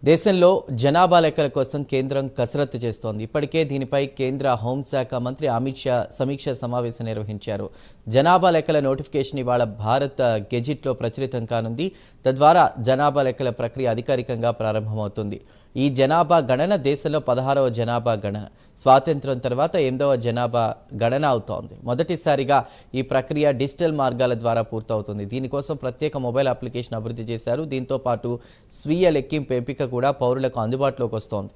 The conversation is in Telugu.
దేశంలో జనాభా లెక్కల కోసం కేంద్రం కసరత్తు చేస్తోంది. ఇప్పటికే దీనిపై కేంద్ర హోంశాఖ మంత్రి అమిత్ షా సమీక్ష సమావేశం నిర్వహించారు. జనాభా లెక్కల నోటిఫికేషన్ ఇవాళ భారత్ గెజిట్లో ప్రచురితం కానుంది. తద్వారా జనాభా లెక్కల ప్రక్రియ అధికారికంగా ప్రారంభమవుతుంది. ఈ జనాభా గణన దేశంలో 16వ జనాభా గణన. స్వాతంత్ర్యం తర్వాత 8వ జనాభా గణన అవుతోంది. మొదటిసారిగా ఈ ప్రక్రియ డిజిటల్ మార్గాల ద్వారా పూర్తవుతుంది. దీనికోసం ప్రత్యేక మొబైల్ అప్లికేషన్ అభివృద్ధి చేశారు. దీంతో పాటు స్వీయ లెక్కింపు ఎంపిక కూడా పౌరులకు అందుబాటులోకి వస్తోంది.